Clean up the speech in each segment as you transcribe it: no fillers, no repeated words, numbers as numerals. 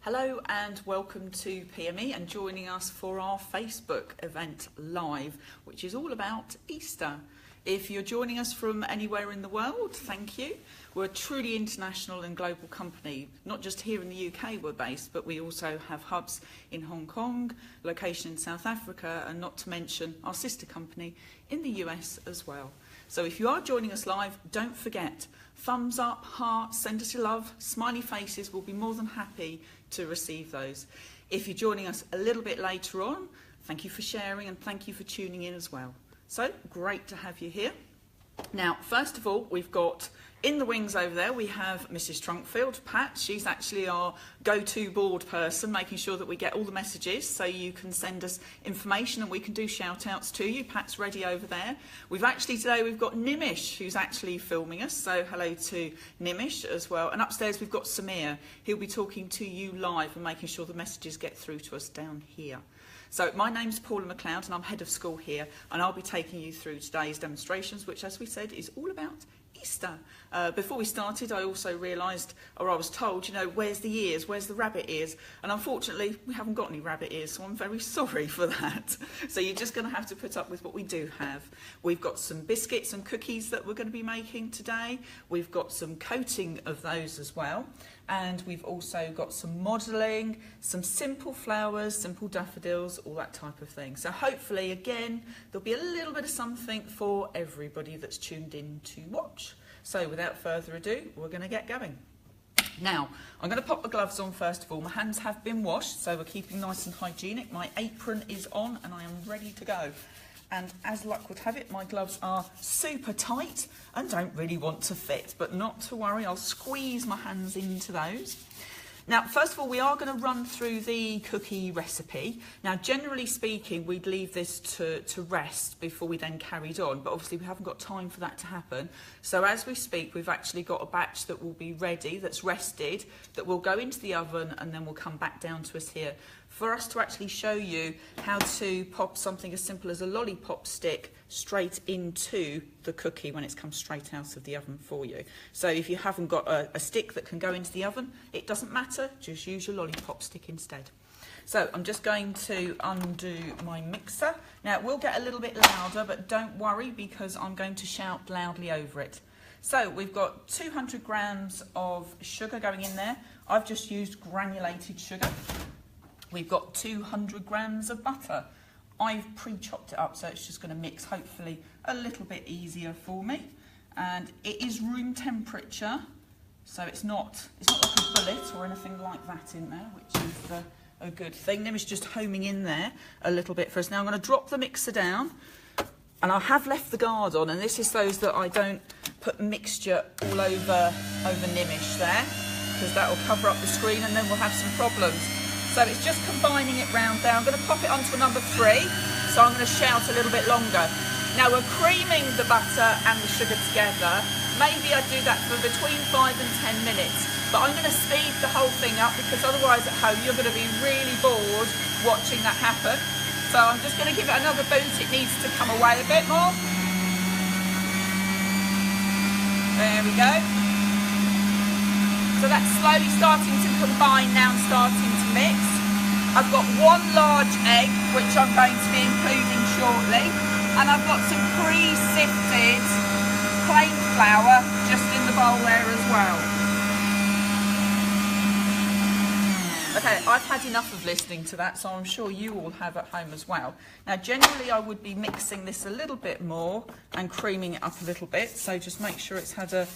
Hello and welcome to PME and joining us for our Facebook event live, which is all about Easter. If you're joining us from anywhere in the world, thank you. We're a truly international and global company. Not just here in the UK we're based, but we also have hubs in Hong Kong, location in South Africa, and not to mention our sister company in the US as well. So if you are joining us live, don't forget, thumbs up, hearts, send us your love, smiley faces. We'll be more than happy to receive those. If you're joining us a little bit later on, thank you for sharing and thank you for tuning in as well. So great to have you here. Now, first of all, we've got in the wings over there, we have Mrs. Trunkfield, Pat. She's actually our go-to board person, making sure that we get all the messages so you can send us information and we can do shout-outs to you. Pat's ready over there. Today we've got Nimish, who's actually filming us, so hello to Nimish as well. And upstairs we've got Samir. He'll be talking to you live and making sure the messages get through to us down here. So my name's Paula McLeod and I'm head of school here, and I'll be taking you through today's demonstrations, which, as we said, is all about Easter. Before we started, I also realised, or I was told, you know, where's the ears, where's the rabbit ears? And unfortunately, we haven't got any rabbit ears, so I'm very sorry for that. So you're just going to have to put up with what we do have. We've got some biscuits and cookies that we're going to be making today. We've got some coating of those as well. And we've also got some modelling, some simple flowers, simple daffodils, all that type of thing. So hopefully, again, there'll be a little bit of something for everybody that's tuned in to watch. So without further ado, we're going to get going. Now, I'm going to pop the gloves on first of all. My hands have been washed, so we're keeping nice and hygienic. My apron is on and I am ready to go. And as luck would have it, my gloves are super tight and don't really want to fit, but not to worry, I'll squeeze my hands into those. Now, first of all, we are going to run through the cookie recipe. Now, generally speaking, we'd leave this to rest before we then carried on, but obviously we haven't got time for that to happen. So as we speak, we've actually got a batch that will be ready, that's rested, that will go into the oven and then will come back down to us here for us to actually show you how to pop something as simple as a lollipop stick straight into the cookie when it's come straight out of the oven for you. So if you haven't got a stick that can go into the oven, it doesn't matter, just use your lollipop stick instead. So I'm just going to undo my mixer. Now it will get a little bit louder, but don't worry because I'm going to shout loudly over it. So we've got 200 grams of sugar going in there. I've just used granulated sugar. We've got 200 grams of butter. I've pre-chopped it up, so it's just going to mix, hopefully, a little bit easier for me. And it is room temperature, so it's not like a bullet or anything like that in there, which is a good thing. Nimi's just homing in there a little bit for us. Now I'm going to drop the mixer down, and I have left the guard on, and this is so that I don't put mixture all over Nimish there, because that will cover up the screen and then we'll have some problems. So it's just combining it round there. I'm going to pop it onto a number 3, so I'm going to shout a little bit longer. Now we're creaming the butter and the sugar together. Maybe I'd do that for between 5 and 10 minutes, but I'm going to speed the whole thing up because otherwise at home you're going to be really bored watching that happen. So I'm just going to give it another boot. It needs to come away a bit more. There we go. So that's slowly starting to combine now and starting to mix. I've got 1 large egg, which I'm going to be including shortly. And I've got some pre-sifted plain flour just in the bowl there as well. Okay, I've had enough of listening to that, so I'm sure you all have at home as well. Now, generally I would be mixing this a little bit more and creaming it up a little bit, so just make sure it's had a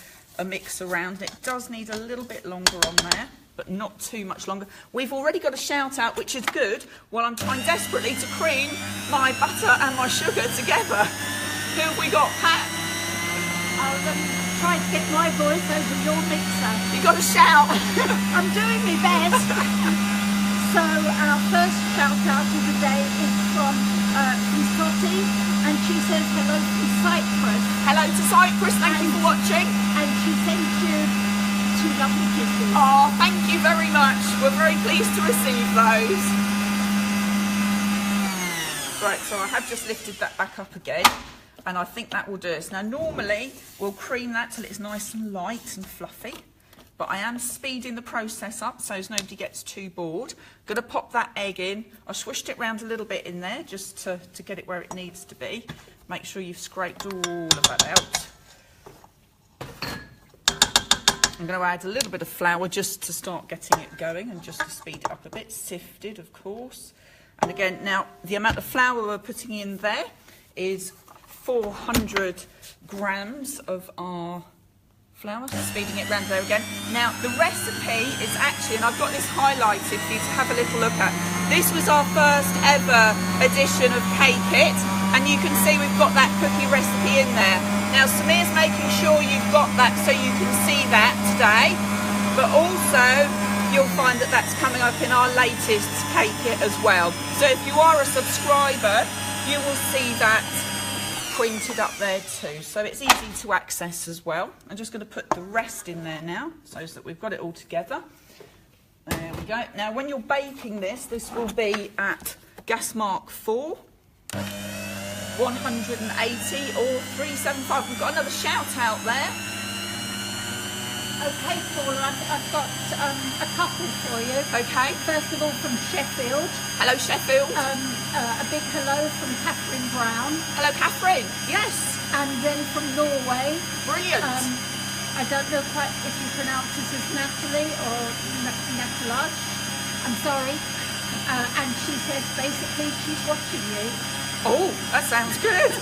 mix around. It does need a little bit longer on there, but not too much longer. We've already got a shout out, which is good, while I'm trying desperately to cream my butter and my sugar together. Who have we got, Pat? I'll try to get my voice over your mixer. You got to shout. I'm doing my best. So our first shout out of the day is from Scotty, and she says hello to Cyprus. Hello to Cyprus, thank you for watching. And she sends you 2 lovely kisses. Oh, thank you very much. We're very pleased to receive those. Right, so I have just lifted that back up again, and I think that will do us. Now, normally we'll cream that till it's nice and light and fluffy, but I am speeding the process up so as nobody gets too bored. Going to pop that egg in. I swished it around a little bit in there just to get it where it needs to be. Make sure you've scraped all of that out. I'm going to add a little bit of flour just to start getting it going and just to speed it up a bit. Sifted, of course. And again, now the amount of flour we're putting in there is 400 grams of our flour. Speeding it round there again. Now the recipe is actually, and I've got this highlighted for you to have a little look at. This was our first ever edition of Cake It, and you can see we've got that cookie recipe in there. Now Samir's making sure you've got that so you can see that today, but also you'll find that that's coming up in our latest Cake It as well. So if you are a subscriber, you will see that printed up there too. So it's easy to access as well. I'm just going to put the rest in there now so that we've got it all together. There we go. Now when you're baking this will be at gas mark 4, 180 or 375. We've got another shout out there. Okay, Paula, I've got a couple for you. Okay. First of all, from Sheffield. Hello, Sheffield. A big hello from Catherine Brown. Hello, Catherine. Yes. And then from Norway. Brilliant. I don't know quite if you pronounce it as Natalie or Natalaj. I'm sorry. And she says basically she's watching you. Oh, that sounds good.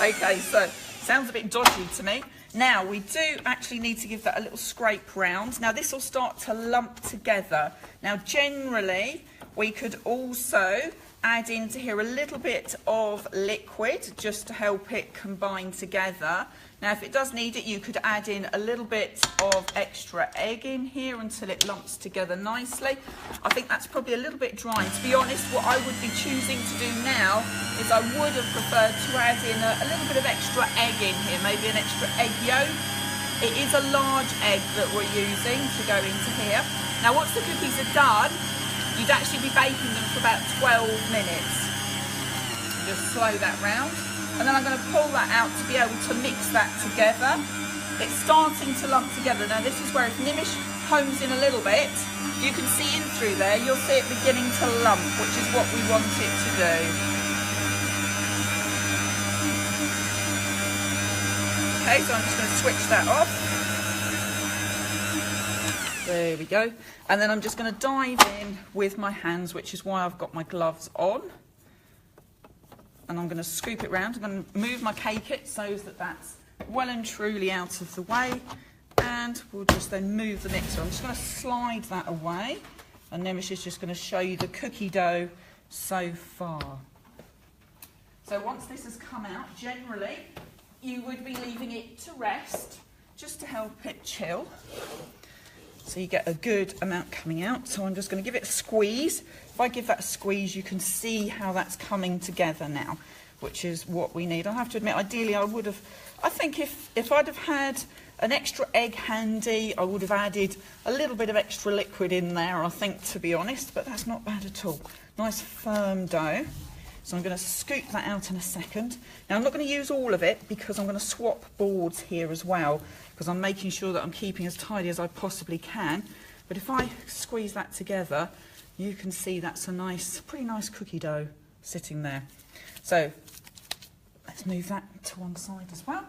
Okay, so sounds a bit dodgy to me. Now we do actually need to give that a little scrape round. Now this will start to lump together. Now generally we could also add into here a little bit of liquid just to help it combine together. Now if it does need it, you could add in a little bit of extra egg in here until it lumps together nicely. I think that's probably a little bit dry. And to be honest, what I would be choosing to do now is I would have preferred to add in a little bit of extra egg in here, maybe an extra egg yolk. It is a large egg that we're using to go into here. Now once the cookies are done, you'd actually be baking them for about 12 minutes. Just slow that round. And then I'm going to pull that out to be able to mix that together. It's starting to lump together. Now this is where if Nimish homes in a little bit, you can see in through there, you'll see it beginning to lump, which is what we want it to do. Okay, so I'm just going to switch that off. There we go. And then I'm just going to dive in with my hands, which is why I've got my gloves on. And I'm going to scoop it round. I'm going to move my Cake It so that that's well and truly out of the way. And we'll just then move the mixer. I'm just going to slide that away. And Nimish is just going to show you the cookie dough so far. So once this has come out, generally, you would be leaving it to rest just to help it chill. So you get a good amount coming out. So I'm just going to give it a squeeze. If I give that a squeeze, you can see how that's coming together now, which is what we need. I have to admit, ideally I would have, I think if I'd have had an extra egg handy, I would have added a little bit of extra liquid in there, I think, to be honest, but that's not bad at all. Nice firm dough. So I'm going to scoop that out in a second. Now I'm not going to use all of it because I'm going to swap boards here as well, because I'm making sure that I'm keeping as tidy as I possibly can. But if I squeeze that together, you can see that's a nice, pretty nice cookie dough sitting there. So let's move that to one side as well.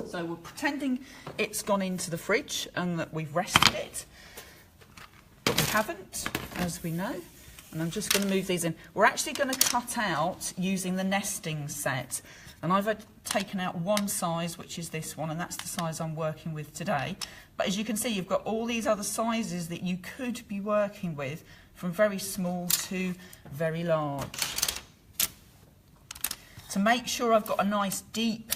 So we're pretending it's gone into the fridge and that we've rested it, but we haven't, as we know. And I'm just going to move these in. We're actually going to cut out using the nesting set. And I've taken out one size, which is this one, and that's the size I'm working with today. But as you can see, you've got all these other sizes that you could be working with, from very small to very large. To make sure I've got a nice deep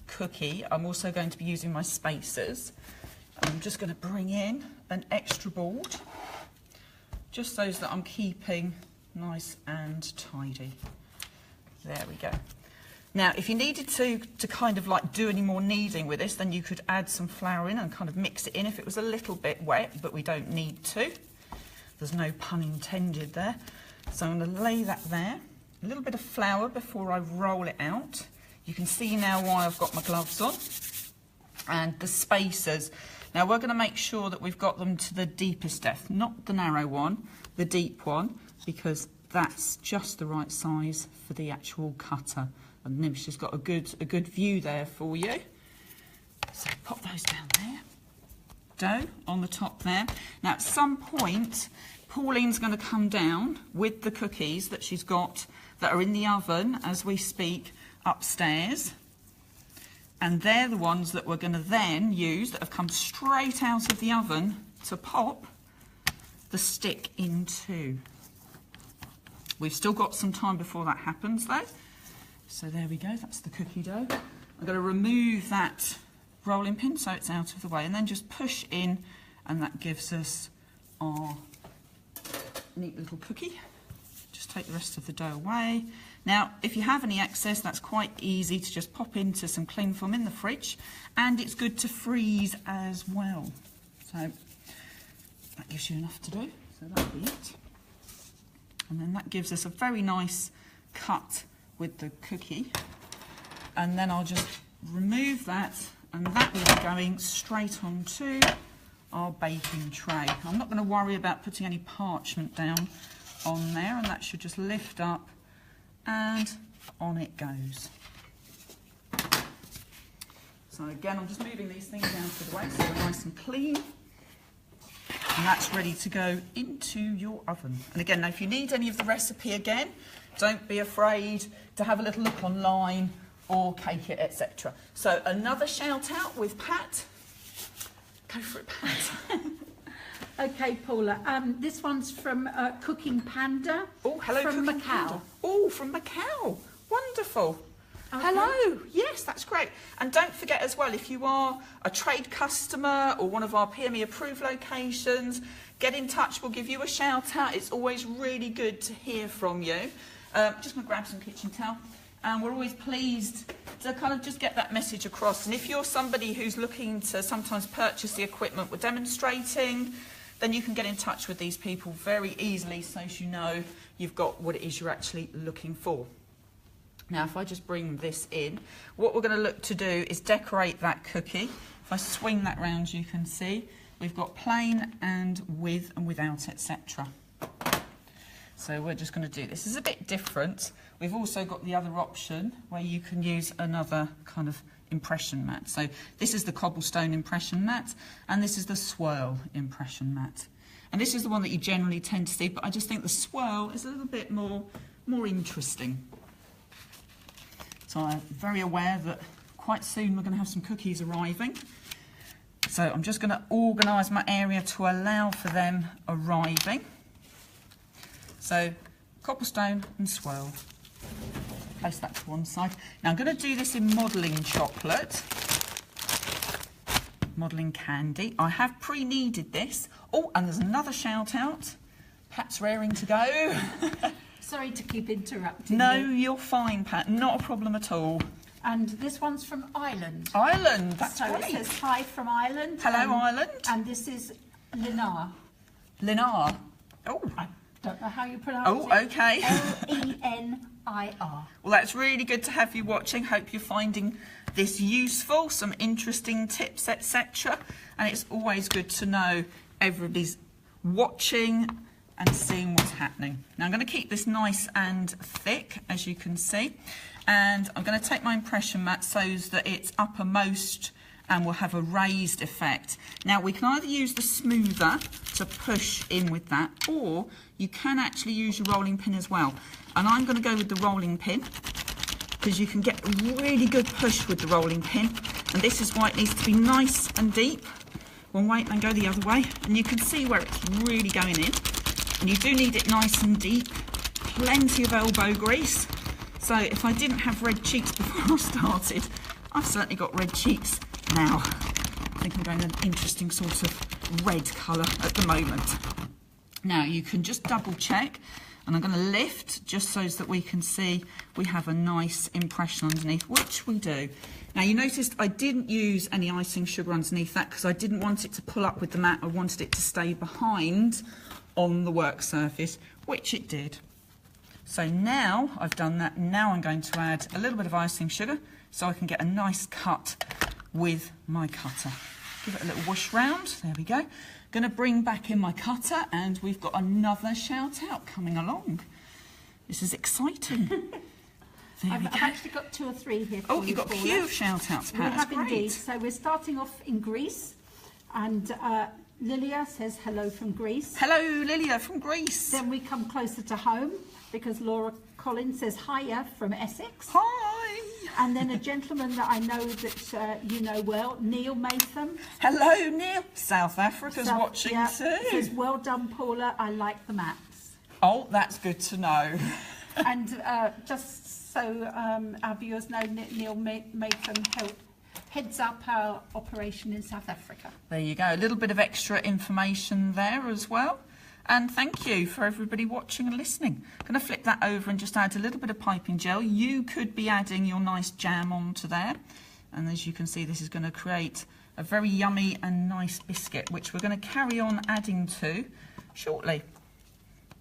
cookie, I'm also going to be using my spacers. I'm just going to bring in an extra board, just so that I'm keeping nice and tidy. There we go. Now, if you needed to kind of like do any more kneading with this, then you could add some flour in and kind of mix it in if it was a little bit wet, but we don't need to. There's no pun intended there. So I'm going to lay that there. A little bit of flour before I roll it out. You can see now why I've got my gloves on. and the spacers. Now we're going to make sure that we've got them to the deepest depth, not the narrow one, the deep one, because that's just the right size for the actual cutter. And Nim's just got a good view there for you. So pop those down there. Dough on the top there. Now at some point, Pauline's going to come down with the cookies that she's got that are in the oven as we speak upstairs. And they're the ones that we're going to then use, that have come straight out of the oven, to pop the stick into. We've still got some time before that happens though. So there we go, that's the cookie dough. I'm going to remove that rolling pin so it's out of the way, and then just push in, and that gives us our neat little cookie. Just take the rest of the dough away. Now, if you have any excess, that's quite easy to just pop into some cling film in the fridge, and it's good to freeze as well. So that gives you enough to do, so that'll be it. And then that gives us a very nice cut with the cookie. And then I'll just remove that, and that will be going straight onto our baking tray. I'm not going to worry about putting any parchment down on there, and that should just lift up, and on it goes. So again, I'm just moving these things down to the way so they're nice and clean. And that's ready to go into your oven. And again, now if you need any of the recipe again, don't be afraid to have a little look online or cake it, etc. So another shout out with Pat. Go for it, Pat. Okay, Paula. This one's from Cooking Panda. Oh, hello, from Cooking Macau. Panda. Oh, from Macau. Wonderful. Okay. Hello. Yes, that's great. And don't forget as well, if you are a trade customer or one of our PME approved locations, get in touch. We'll give you a shout out. It's always really good to hear from you. Just going to grab some kitchen towel. And we're always pleased to kind of just get that message across. And if you're somebody who's looking to sometimes purchase the equipment we're demonstrating, then you can get in touch with these people very easily so as you know you've got what it is you're actually looking for. Now, if I just bring this in, what we're going to look to do is decorate that cookie. If I swing that round, you can see we've got plain and with and without, etc. So we're just going to do this. It's a bit different. We've also got the other option where you can use another kind of impression mat. So this is the cobblestone impression mat, and this is the swirl impression mat. And this is the one that you generally tend to see, but I just think the swirl is a little bit more interesting. So I'm very aware that quite soon we're going to have some cookies arriving. So I'm just going to organise my area to allow for them arriving. So cobblestone and swirl. Place that to one side. Now I'm going to do this in modelling chocolate. Modelling candy. I have pre-kneaded this. Oh, and there's another shout out. Pat's raring to go. Sorry to keep interrupting No, you. you're fine, Pat. Not a problem at all. And this one's from Ireland. Ireland, that's so great. it says hi from Ireland. Hello, Ireland. And this is Linar. Linar. Oh. I don't know how you pronounce it. Oh, okay. Lenir. Well, that's really good to have you watching. Hope you're finding this useful, some interesting tips, etc. And it's always good to know everybody's watching and seeing what's happening. Now I'm going to keep this nice and thick, as you can see, and I'm going to take my impression mat so that it's uppermost and will have a raised effect. Now we can either use the smoother to push in with that, or you can actually use your rolling pin as well. And I'm going to go with the rolling pin because you can get a really good push with the rolling pin, and this is why it needs to be nice and deep. One way and go the other way, and you can see where it's really going in. And you do need it nice and deep, plenty of elbow grease. So if I didn't have red cheeks before I started, I've certainly got red cheeks now. I think I'm going an interesting sort of red colour at the moment. Now you can just double check, and I'm going to lift just so that we can see we have a nice impression underneath, which we do. Now you noticed I didn't use any icing sugar underneath that because I didn't want it to pull up with the mat. I wanted it to stay behind on the work surface, which it did. So now I've done that, now I'm going to add a little bit of icing sugar so I can get a nice cut with my cutter. Give it a little whoosh round. There we go. Going to bring back in my cutter, and we've got another shout out coming along. This is exciting. I've actually got 2 or 3 here. Oh, you've got a few shout outs, Pat. We have indeed. So we're starting off in Greece, and Lilia says hello from Greece. Hello, Lilia from Greece. Then we come closer to home because Laura Collins says hiya from Essex. Hi. And then a gentleman that I know that you know well, Neil Matham. Hello, Neil. South Africa's watching too. Says, well done, Paula. I like the maps. Oh, that's good to know. And just so our viewers know, Neil Matham heads up our operation in South Africa. There you go. A little bit of extra information there as well. And thank you for everybody watching and listening. I'm going to flip that over and just add a little bit of piping gel. You could be adding your nice jam onto there. And as you can see, this is going to create a very yummy and nice biscuit, which we're going to carry on adding to shortly.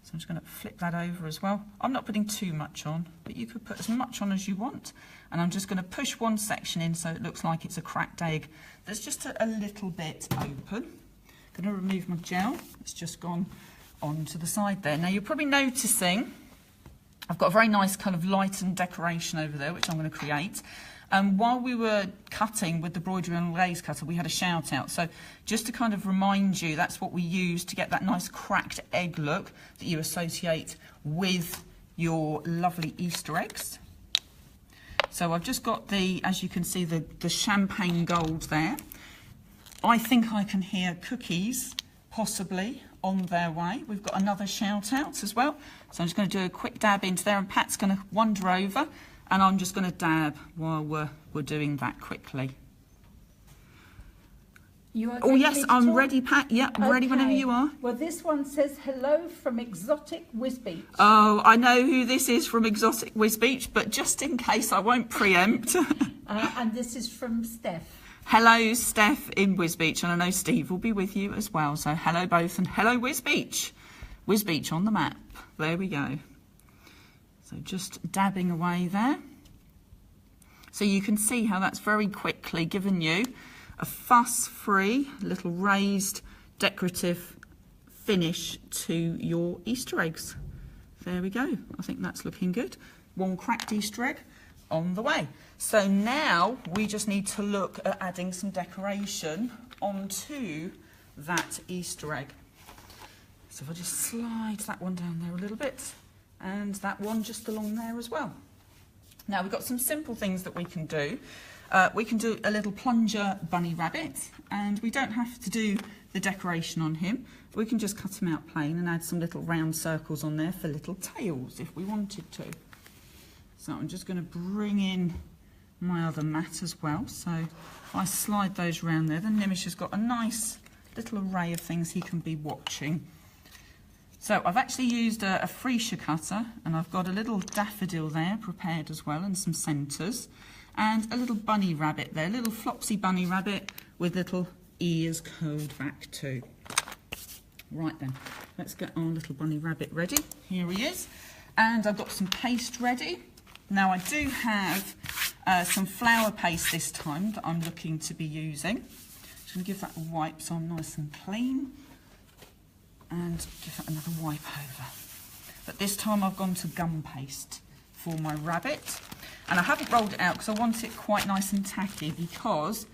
So I'm just going to flip that over as well. I'm not putting too much on, but you could put as much on as you want. And I'm just going to push one section in so it looks like it's a cracked egg that's just a little bit open. I'm going to remove my gel. It's just gone onto the side there. Now you're probably noticing I've got a very nice kind of lightened decoration over there, which I'm going to create. While we were cutting with the broidery and lace cutter, we had a shout out. So just to kind of remind you, that's what we use to get that nice cracked egg look that you associate with your lovely Easter eggs. So I've just got the, as you can see, the champagne gold there. I think I can hear cookies possibly on their way. We've got another shout out as well. So I'm just going to do a quick dab into there, and Pat's going to wander over, and I'm just going to dab while we're doing that quickly. You are oh yes, I'm ready, Pat. Yep, I'm ready whenever you are. Well, this one says hello from Exotic Wisbeach. Oh, I know who this is from Exotic Wisbeach, but just in case I won't preempt. And this is from Steph. Hello, Steph in Wisbeach, and I know Steve will be with you as well. So hello both, and hello Wisbeach. Wisbeach on the map. There we go. So just dabbing away there. So you can see how that's very quickly given you a fuss-free, little raised, decorative finish to your Easter eggs. There we go. I think that's looking good. One cracked Easter egg on the way. So now we just need to look at adding some decoration onto that Easter egg. So if I just slide that one down there a little bit, and that one just along there as well. Now we've got some simple things that we can do. We can do a little plunger bunny rabbit, and we don't have to do the decoration on him. We can just cut him out plain and add some little round circles on there for little tails if we wanted to. So I'm just going to bring in my other mat as well. So if I slide those around there, then Nimish has got a nice little array of things he can be watching. So I've actually used a freesia cutter, and I've got a little daffodil there prepared as well, and some centres, and a little bunny rabbit there, a little flopsy bunny rabbit with little ears curled back too. Right then, let's get our little bunny rabbit ready. Here he is. And I've got some paste ready. Now I do have some flour paste this time that I'm looking to be using. Just going to give that a wipe so I'm nice and clean. And give that another wipe over. But this time I've gone to gum paste for my rabbit. And I haven't rolled it out because I want it quite nice and tacky, because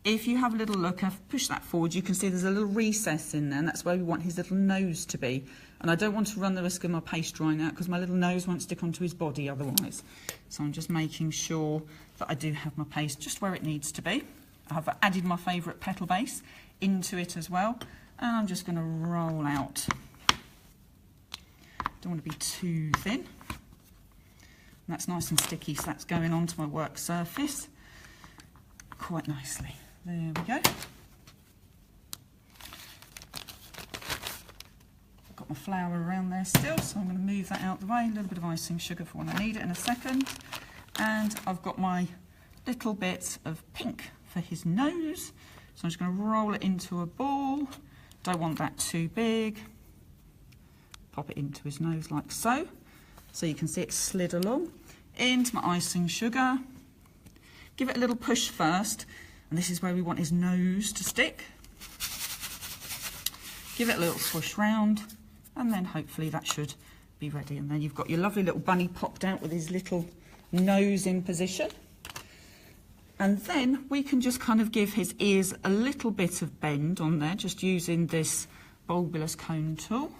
if you have a little look, I've pushed that forward, you can see there's a little recess in there, and that's where we want his little nose to be. And I don't want to run the risk of my paste drying out because my little nose won't stick onto his body otherwise. So I'm just making sure that I do have my paste just where it needs to be. I've added my favourite petal base into it as well. And I'm just going to roll out. Don't want to be too thin. And that's nice and sticky, so that's going onto my work surface quite nicely. There we go. I've got my flour around there still, so I'm going to move that out the way. A little bit of icing sugar for when I need it in a second. And I've got my little bit of pink for his nose. So I'm just going to roll it into a ball. Don't want that too big. Pop it into his nose like so. So you can see it slid along into my icing sugar. Give it a little push first. And this is where we want his nose to stick. Give it a little swish round, and then hopefully that should be ready. And then you've got your lovely little bunny popped out with his little nose in position. And then we can just kind of give his ears a little bit of bend on there, just using this bulbulous cone tool.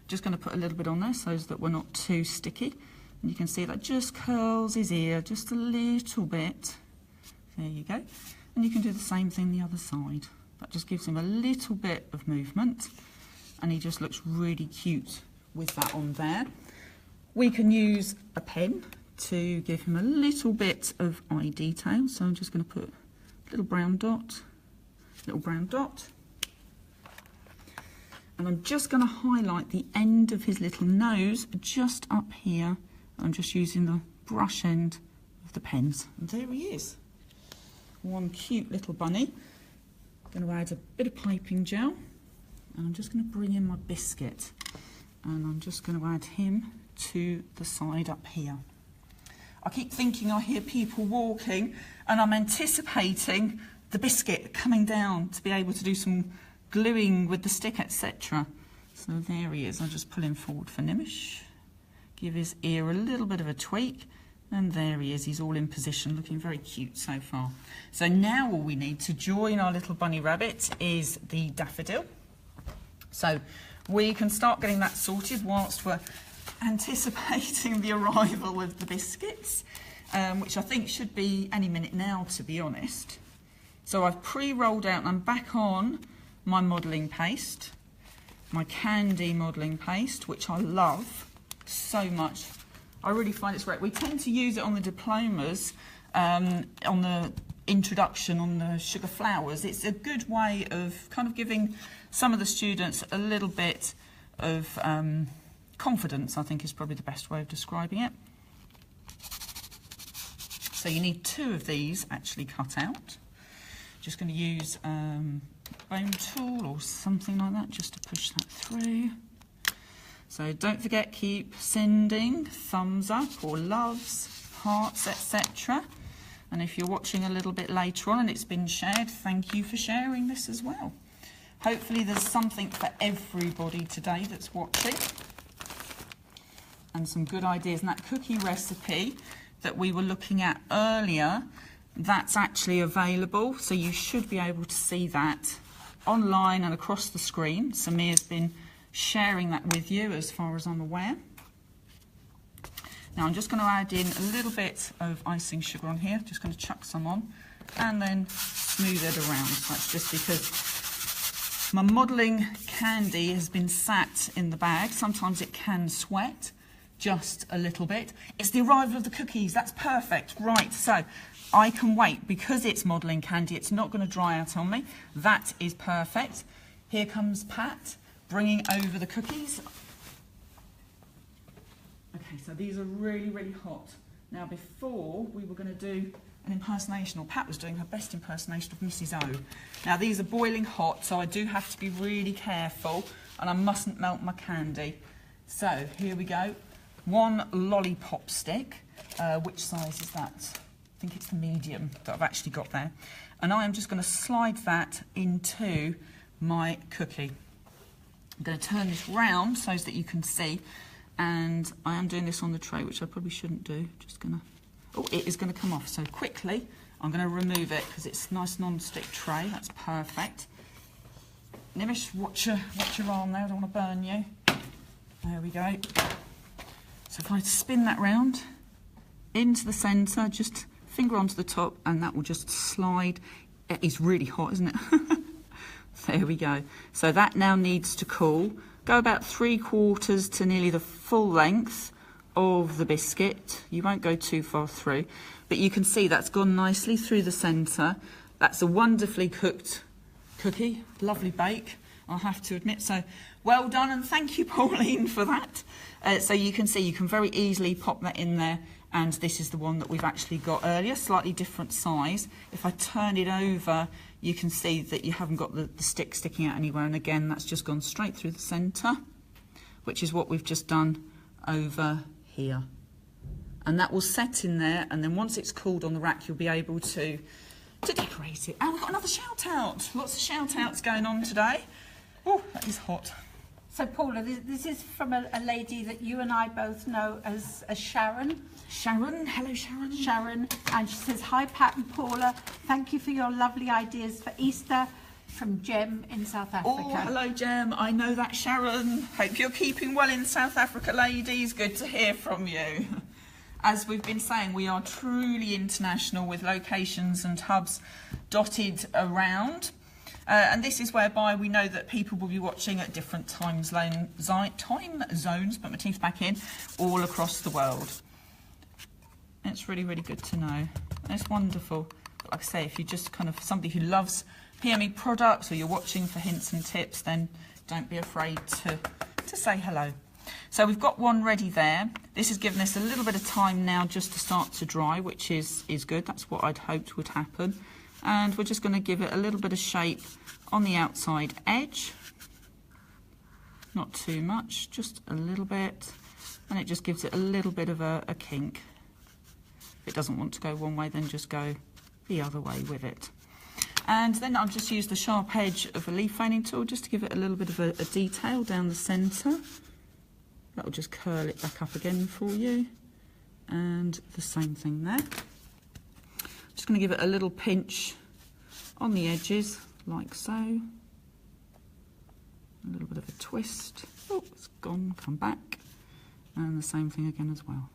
Just going to put a little bit on there so that we're not too sticky. And you can see that just curls his ear just a little bit. There you go. And you can do the same thing the other side. That just gives him a little bit of movement, and he just looks really cute with that on there. We can use a pen to give him a little bit of eye detail. So I'm just going to put a little brown dot, and I'm just going to highlight the end of his little nose just up here. I'm just using the brush end of the pens, and there he is. One cute little bunny. Going to add a bit of piping gel, and I'm just going to bring in my biscuit, and I'm just going to add him to the side up here. I keep thinking I hear people walking, and I'm anticipating the biscuit coming down to be able to do some gluing with the stick, etc. So there he is. I'll just pull him forward for Nimish, give his ear a little bit of a tweak, and there he is. He's all in position, looking very cute so far. So now all we need to join our little bunny rabbit is the daffodil. So we can start getting that sorted whilst we're anticipating the arrival of the biscuits, which I think should be any minute now, to be honest. So I've pre-rolled out, and I'm back on my modelling paste, my candy modelling paste, which I love so much. I really find it's great. We tend to use it on the diplomas, on the introduction, on the sugar flowers. It's a good way of kind of giving some of the students a little bit of confidence, I think is probably the best way of describing it. So you need 2 of these actually cut out. Just going to use a bone tool or something like that just to push that through. So don't forget, keep sending thumbs up or loves, hearts, etc. And if you're watching a little bit later on and it's been shared, thank you for sharing this as well. Hopefully there's something for everybody today that's watching, and some good ideas. And that cookie recipe that we were looking at earlier, that's actually available, so you should be able to see that online and across the screen. Samir's been sharing that with you as far as I'm aware. Now I'm just going to add in a little bit of icing sugar on here, just going to chuck some on and then smooth it around. So that's just because my modelling candy has been sat in the bag. Sometimes it can sweat just a little bit. It's the arrival of the cookies, that's perfect. Right, so I can wait because it's modelling candy, it's not going to dry out on me. That is perfect. Here comes Pat bringing over the cookies. Okay, so these are really, really hot. Now before we were going to do an impersonation, or Pat was doing her best impersonation of Mrs. O. Now these are boiling hot, so I do have to be really careful and I mustn't melt my candy. So here we go. 1 lollipop stick. Which size is that? I think it's the medium that I've actually got there. And I am just going to slide that into my cookie. I'm going to turn this round so that you can see, and I am doing this on the tray, which I probably shouldn't do. Just going to, oh, it is going to come off. So quickly, I'm going to remove it because it's a nice non-stick tray. That's perfect. Nimish, watch your arm there. I don't want to burn you. There we go. So if I spin that round into the centre, just finger onto the top, and that will just slide. It is really hot, isn't it? There we go. So that now needs to cool. Go about 3/4 to nearly the full length of the biscuit. You won't go too far through, but you can see that's gone nicely through the centre. That's a wonderfully cooked cookie, lovely bake, I'll have to admit. So well done, and thank you, Pauline, for that. So you can see you can very easily pop that in there, and this is the one that we've actually got earlier, slightly different size. If I turn it over, you can see that you haven't got the stick sticking out anywhere, and again that's just gone straight through the centre, which is what we've just done over here. and that will set in there, and then once it's cooled on the rack, you'll be able to decorate it. And we've got another shout out. Lots of shout outs going on today. Oh, that is hot. So Paula, this is from a lady that you and I both know as Sharon. Sharon, hello Sharon. Sharon, and she says, hi Pat and Paula, thank you for your lovely ideas for Easter, from Jem in South Africa. Oh, hello Jem, I know that Sharon. Hope you're keeping well in South Africa, ladies. Good to hear from you. As we've been saying, we are truly international with locations and hubs dotted around. And this is whereby we know that people will be watching at different time zones, put my teeth back in, all across the world. It's really, really good to know. It's wonderful. But like I say, if you're just kind of somebody who loves PME products, or you're watching for hints and tips, then don't be afraid to say hello. So we've got one ready there. This has given us a little bit of time now just to start to dry, which is good. That's what I'd hoped would happen. And we're just going to give it a little bit of shape on the outside edge. Not too much, just a little bit. And it just gives it a little bit of a kink. If it doesn't want to go one way, then just go the other way with it. And then I'll just use the sharp edge of a leaf veining tool just to give it a little bit of a detail down the centre. That will just curl it back up again for you. And the same thing there. Just going to give it a little pinch on the edges, like so. A little bit of a twist. Oh, it's gone, come back. And the same thing again as well.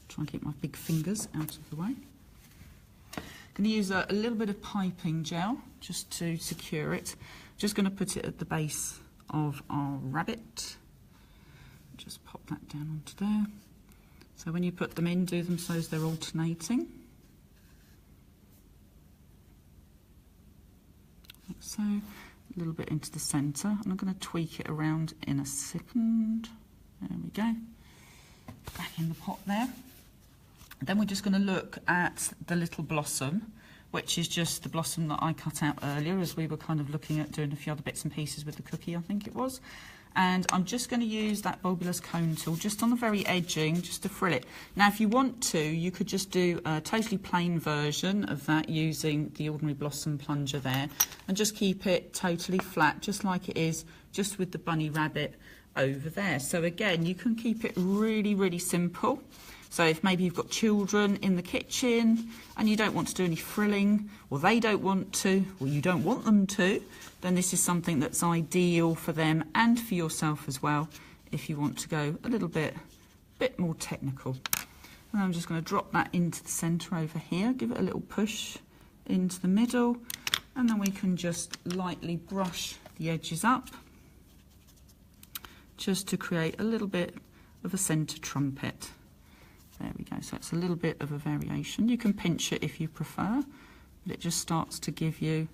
Try and keep my big fingers out of the way. Going to use a little bit of piping gel just to secure it. Just going to put it at the base of our rabbit. Just pop that down onto there. So when you put them in, do them so as they're alternating. Like so. A little bit into the centre. And I'm going to tweak it around in a second. There we go. Back in the pot there. Then we're just going to look at the little blossom, which is just the blossom that I cut out earlier as we were kind of looking at doing a few other bits and pieces with the cookie, I think it was. And I'm just going to use that bulbulous cone tool just on the very edging, just to frill it. Now, if you want to, you could just do a totally plain version of that using the ordinary blossom plunger there and just keep it totally flat, just like it is, just with the bunny rabbit over there. So again, you can keep it really, really simple. So if maybe you've got children in the kitchen and you don't want to do any frilling, or they don't want to, or you don't want them to, then this is something that's ideal for them and for yourself as well, if you want to go a little bit more technical. And I'm just going to drop that into the centre over here, give it a little push into the middle, and then we can just lightly brush the edges up, just to create a little bit of a centre trumpet. There we go, so it's a little bit of a variation. You can pinch it if you prefer, but it just starts to give you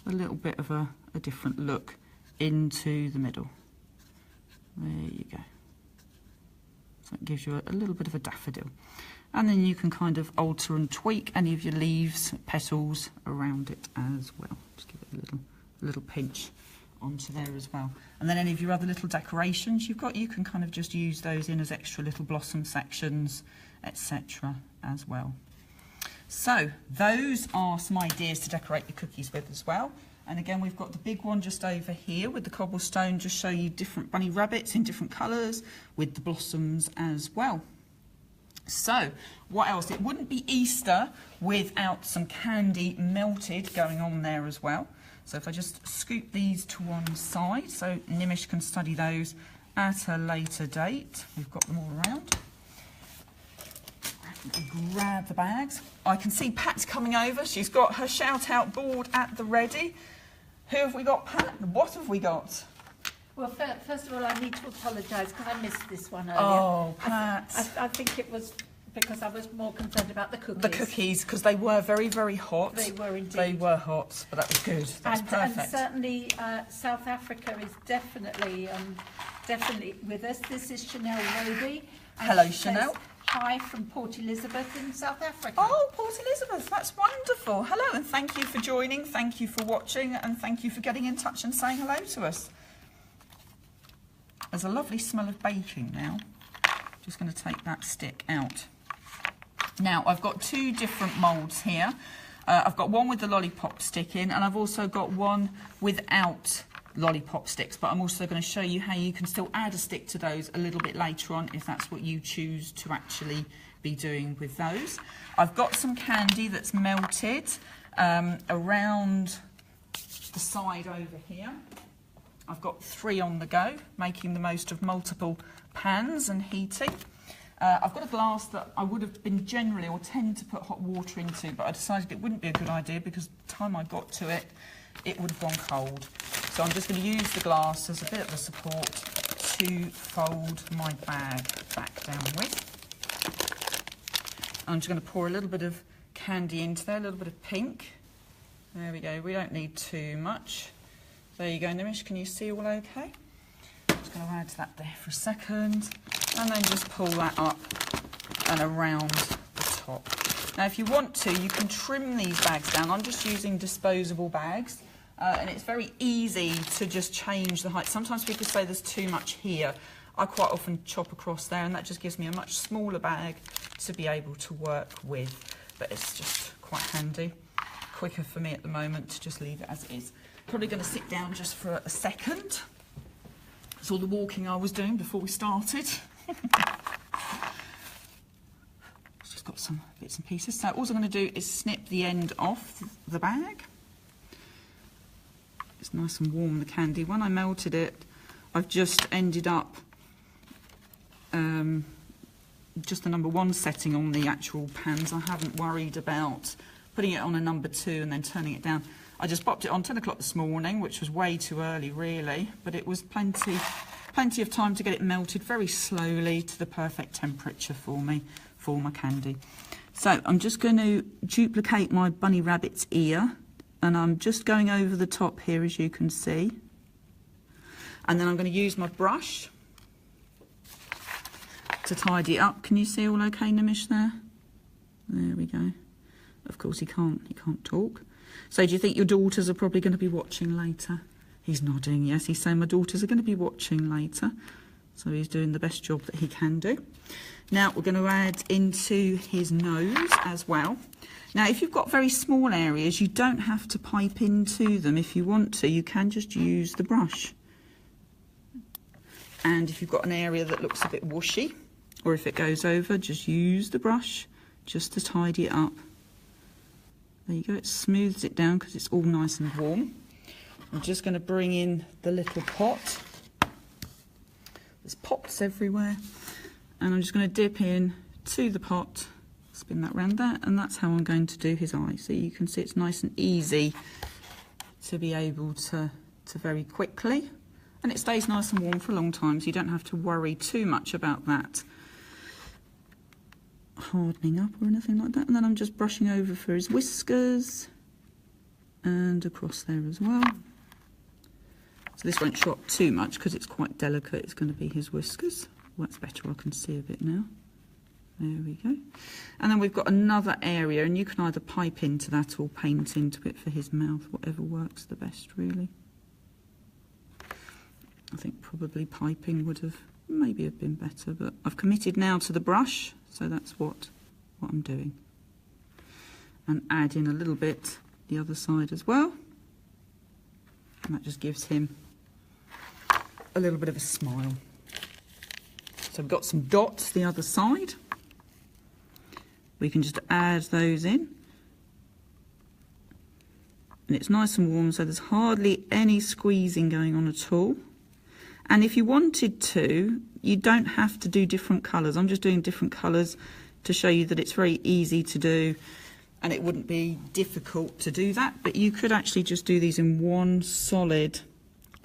a little bit of a different look into the middle. There you go. So it gives you a little bit of a daffodil. And then you can kind of alter and tweak any of your leaves, petals around it as well. Just give it a little pinch onto there as well. And then any of your other little decorations you've got, you can kind of just use those in as extra little blossom sections, etc. as well. So those are some ideas to decorate your cookies with as well. And again, we've got the big one just over here with the cobblestone, just show you different bunny rabbits in different colours with the blossoms as well. So what else? It wouldn't be Easter without some candy melted going on there as well. So if I just scoop these to one side so Nimish can study those at a later date. We've got them all around. Grab the bags. I can see Pat's coming over. She's got her shout out board at the ready. Who have we got, Pat? What have we got? Well, first of all, I need to apologise because I missed this one earlier. Oh, Pat. I think it was because I was more concerned about the cookies. The cookies, because they were very, very hot. They were indeed. They were hot, but that was good. That's perfect. And certainly South Africa is definitely with us. This is Chanel Roby. Hello, Chanel. Says, hi from Port Elizabeth in South Africa. Oh, Port Elizabeth, that's wonderful. Hello, and thank you for joining, thank you for watching, and thank you for getting in touch and saying hello to us. There's a lovely smell of baking now. Just going to take that stick out. Now, I've got two different moulds here. I've got one with the lollipop stick in, and I've also got one without lollipop sticks, but I'm also going to show you how you can still add a stick to those a little bit later on if that's what you choose to actually be doing with those. I've got some candy that's melted around the side over here. I've got 3 on the go, making the most of multiple pans and heating. I've got a glass that I would have been generally or tend to put hot water into, but I decided it wouldn't be a good idea because by the time I got to it, it would have gone cold. So I'm just going to use the glass as a bit of a support to fold my bag back down with. I'm just going to pour a little bit of candy into there, a little bit of pink. There we go, we don't need too much. There you go, Nimish, can you see all okay? I'm just going to add that there for a second, and then just pull that up and around the top. Now, if you want to, you can trim these bags down. I'm just using disposable bags, and it's very easy to just change the height. Sometimes people say there's too much here. I quite often chop across there, and that just gives me a much smaller bag to be able to work with. But it's just quite handy. Quicker for me at the moment to just leave it as it is. Probably going to sit down just for a second. That's all the walking I was doing before we started. Just got some bits and pieces. So all I'm going to do is snip the end off the bag. It's nice and warm, the candy. When I melted it, I've just ended up just the number 1 setting on the actual pans. I haven't worried about putting it on a number 2 and then turning it down. I just popped it on 10 o'clock this morning, which was way too early really, but it was plenty of time to get it melted very slowly to the perfect temperature for me, for my candy. So I'm just going to duplicate my bunny rabbit's ear, and I'm just going over the top here, as you can see. And then I'm going to use my brush to tidy it up. Can you see all okay, Nimish, there? There we go. Of course he can't talk. So do you think your daughters are probably going to be watching later? He's nodding, yes. He's saying my daughters are going to be watching later. So he's doing the best job that he can do. Now we're going to add into his nose as well. Now if you've got very small areas, you don't have to pipe into them. If you want to, you can just use the brush. And if you've got an area that looks a bit whooshy, or if it goes over, just use the brush just to tidy it up. There you go, it smooths it down because it's all nice and warm. I'm just going to bring in the little pot. There's pots everywhere. And I'm just going to dip in to the pot, spin that round there, and that's how I'm going to do his eye. So you can see it's nice and easy to be able to very quickly. And it stays nice and warm for a long time, so you don't have to worry too much about that hardening up or anything like that. And then I'm just brushing over for his whiskers and across there as well. So this won't show up too much because it's quite delicate. It's going to be his whiskers. Well, that's better, I can see a bit now. There we go. And then we've got another area, and you can either pipe into that or paint into it for his mouth, whatever works the best really. I think probably piping would have maybe have been better, but I've committed now to the brush, so that's what I'm doing. And add in a little bit the other side as well. And that just gives him a little bit of a smile. So I've got some dots the other side. We can just add those in. And it's nice and warm, so there's hardly any squeezing going on at all. And if you wanted to, you don't have to do different colours. I'm just doing different colours to show you that it's very easy to do and it wouldn't be difficult to do that. But you could actually just do these in one solid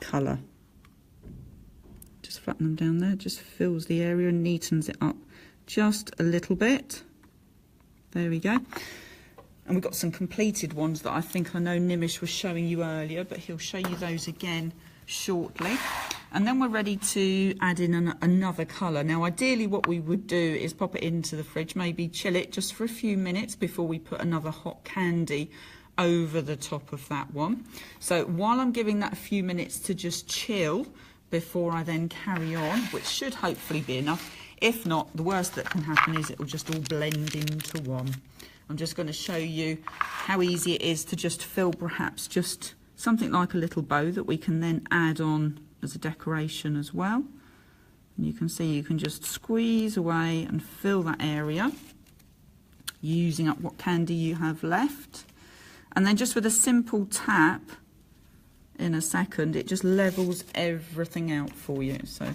colour. Just flatten them down there, just fills the area and neatens it up just a little bit. There we go. And we've got some completed ones that I think I know Nimish was showing you earlier, but he'll show you those again shortly. And then we're ready to add in another colour. Now ideally what we would do is pop it into the fridge, maybe chill it just for a few minutes before we put another hot candy over the top of that one. So while I'm giving that a few minutes to just chill before I then carry on, which should hopefully be enough, If not, the worst that can happen is it will just all blend into one. I'm just going to show you how easy it is to just fill perhaps just something like a little bow that we can then add on as a decoration as well. And you can see you can just squeeze away and fill that area using up what candy you have left. And then just with a simple tap in a second, it just levels everything out for you. So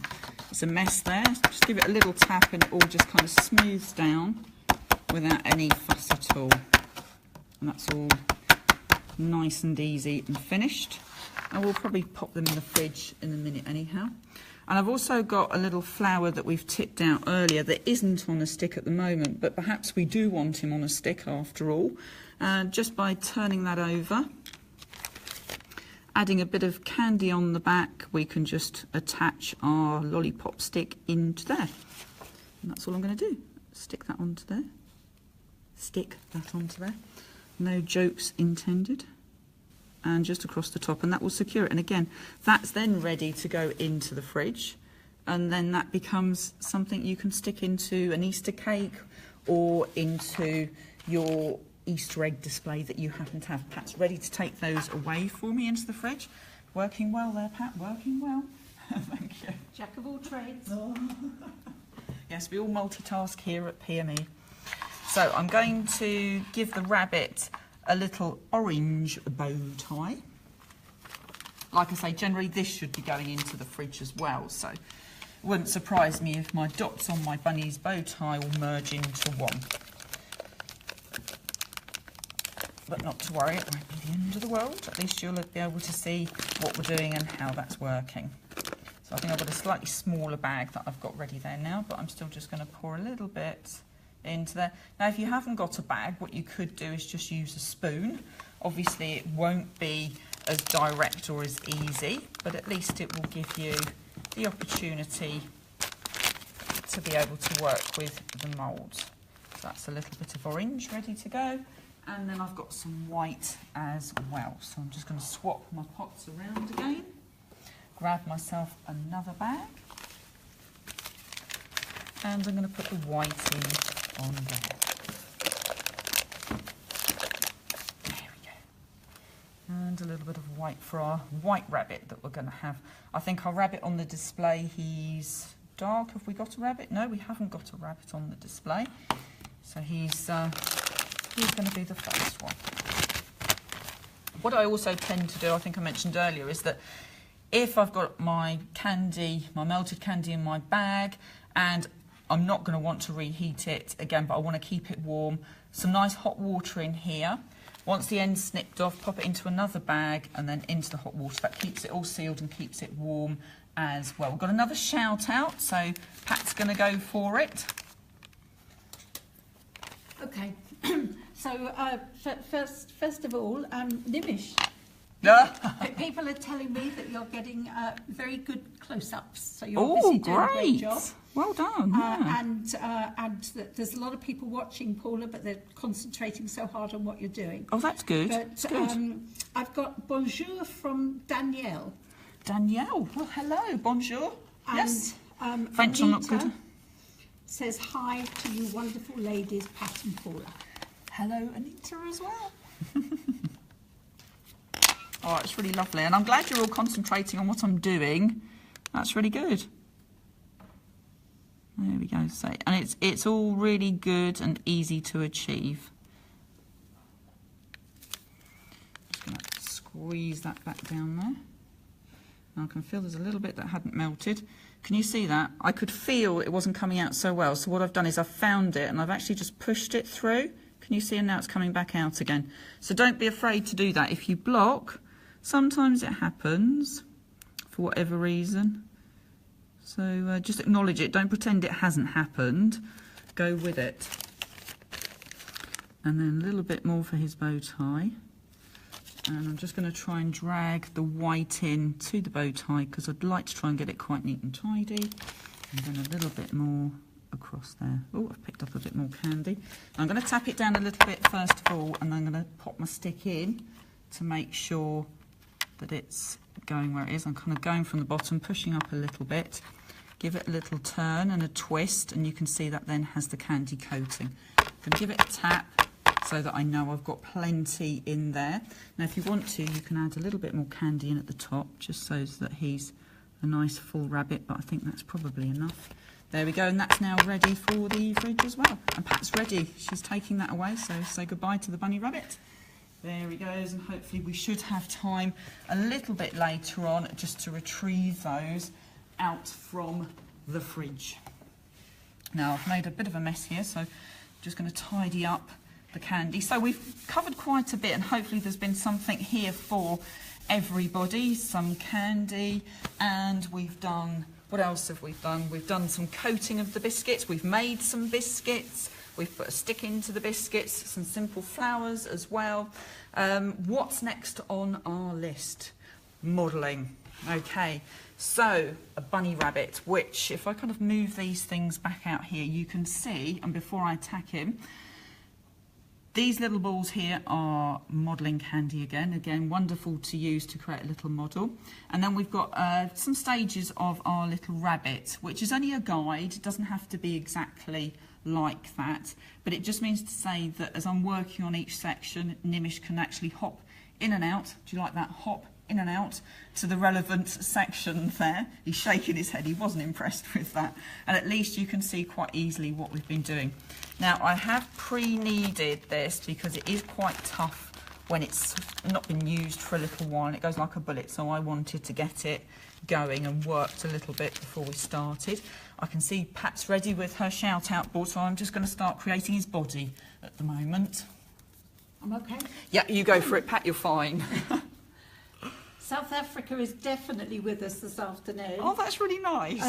it's a mess there, just give it a little tap and it all just kind of smooths down without any fuss at all. And that's all nice and easy and finished. And we'll probably pop them in the fridge in a minute anyhow. And I've also got a little flower that we've tipped out earlier that isn't on a stick at the moment, but perhaps we do want him on a stick after all. Just by turning that over, adding a bit of candy on the back, we can just attach our lollipop stick into there. And that's all I'm going to do. Stick that onto there. Stick that onto there. No jokes intended. And just across the top, and that will secure it. And again, that's then ready to go into the fridge, and then that becomes something you can stick into an Easter cake or into your Easter egg display that you happen to have. Pat's ready to take those away for me into the fridge. Working well there, Pat, working well. Thank you. Jack of all trades. Oh. Yes, we all multitask here at PME. So I'm going to give the rabbit a little orange bow tie. Like I say, generally this should be going into the fridge as well, so it wouldn't surprise me if my dots on my bunny's bow tie will merge into one. But not to worry, it won't be the end of the world. At least you'll be able to see what we're doing and how that's working. So I think I've got a slightly smaller bag that I've got ready there now, but I'm still just going to pour a little bit into there. Now if you haven't got a bag, what you could do is just use a spoon. Obviously it won't be as direct or as easy, but at least it will give you the opportunity to be able to work with the moulds. So that's a little bit of orange ready to go, and then I've got some white as well. So I'm just going to swap my pots around again, grab myself another bag, and I'm going to put the white in on there. There we go. And a little bit of white for our white rabbit that we're going to have. I think our rabbit on the display, he's dark. Have we got a rabbit? No, we haven't got a rabbit on the display. So he's going to be the first one. What I also tend to do, I think I mentioned earlier, is that if I've got my candy, my melted candy in my bag, and I'm not going to want to reheat it again, but I want to keep it warm, some nice hot water in here. Once the end's snipped off, pop it into another bag and then into the hot water. That keeps it all sealed and keeps it warm as well. We've got another shout out, so Pat's going to go for it. Okay, so first of all, Nimish. People are telling me that you're getting very good close-ups, so you're obviously doing a great job. Well done. Yeah. And that there's a lot of people watching, Paula, but they're concentrating so hard on what you're doing. Oh, that's good. But good. I've got bonjour from Danielle. Danielle, well, hello, bonjour. And, yes. French, I'm not good. Says hi to you wonderful ladies, Pat and Paula. Hello, Anita, as well. Oh, it's really lovely, and I'm glad you're all concentrating on what I'm doing. That's really good. There we go. So, and it's all really good and easy to achieve. Just going to squeeze that back down there. And I can feel there's a little bit that hadn't melted. Can you see that? I could feel it wasn't coming out so well. So what I've done is I've found it and I've actually just pushed it through. Can you see? And now it's coming back out again. So don't be afraid to do that. If you block, sometimes it happens for whatever reason. So just acknowledge it. Don't pretend it hasn't happened. Go with it. And then a little bit more for his bow tie. And I'm just going to try and drag the white in to the bow tie because I'd like to try and get it quite neat and tidy. And then a little bit more across there. Oh, I've picked up a bit more candy. I'm going to tap it down a little bit first of all, and then I'm going to pop my stick in to make sure that it's going where it is. I'm kind of going from the bottom, pushing up a little bit, give it a little turn and a twist, and you can see that then has the candy coating. I'm going to give it a tap so that I know I've got plenty in there. Now if you want to, you can add a little bit more candy in at the top, just so that he's a nice full rabbit, but I think that's probably enough. There we go, and that's now ready for the fridge as well. And Pat's ready. She's taking that away, so say goodbye to the bunny rabbit. There he goes, and hopefully we should have time a little bit later on just to retrieve those out from the fridge. Now I've made a bit of a mess here, so I'm just going to tidy up the candy. So we've covered quite a bit, and hopefully there's been something here for everybody. Some candy, and we've done, what else have we done? We've done some coating of the biscuits, we've made some biscuits, we've put a stick into the biscuits, some simple flowers as well. What's next on our list? Modelling. Okay, so a bunny rabbit, which if I kind of move these things back out here, you can see, and before I attack him, these little balls here are modelling candy again, wonderful to use to create a little model. And then we've got some stages of our little rabbit, which is only a guide. It doesn't have to be exactly like that, but it just means to say that as I'm working on each section, Nimish can actually hop in and out. Do you like that? Hop in and out to the relevant section there. He's shaking his head, he wasn't impressed with that. And at least you can see quite easily what we've been doing. Now I have pre-kneaded this because it is quite tough when it's not been used for a little while and it goes like a bullet, so I wanted to get it going and worked a little bit before we started. I can see Pat's ready with her shout out board, so I'm just going to start creating his body at the moment. I'm okay. Yeah, you go for it, Pat, you're fine. South Africa is definitely with us this afternoon. Oh, that's really nice.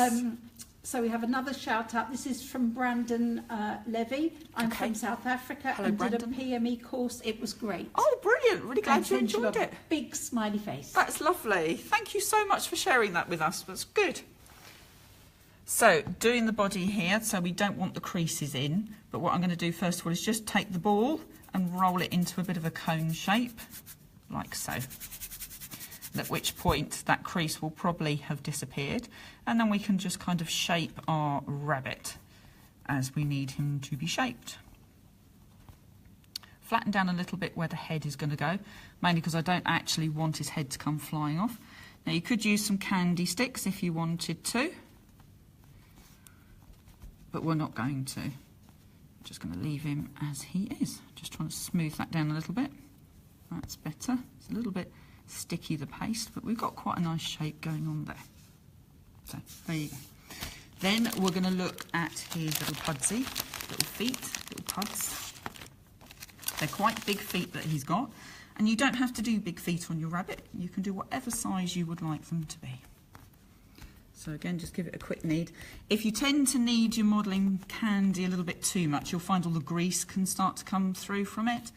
So we have another shout out. This is from Brandon Levy. I'm Okay. from South Africa. Hello, and Brandon. did a PME course. It was great. Oh, brilliant. Really glad And you sent enjoyed a it. Big smiley face. That's lovely. Thank you so much for sharing that with us. That's good. So, doing the body here, so we don't want the creases in, but what I'm going to do first of all is just take the ball and roll it into a bit of a cone shape, like so. At which point that crease will probably have disappeared, and then we can just kind of shape our rabbit as we need him to be shaped. Flatten down a little bit where the head is going to go, mainly because I don't actually want his head to come flying off. Now you could use some candy sticks if you wanted to, but we're not going to. I'm just going to leave him as he is. Just trying to smooth that down a little bit. That's better. It's a little bit sticky, the paste, but we've got quite a nice shape going on there. So there you go. Then we're going to look at his little pudsy, little feet, little puds. They're quite big feet that he's got, and you don't have to do big feet on your rabbit. You can do whatever size you would like them to be. So again, just give it a quick knead. If you tend to knead your modelling candy a little bit too much, you'll find all the grease can start to come through from it.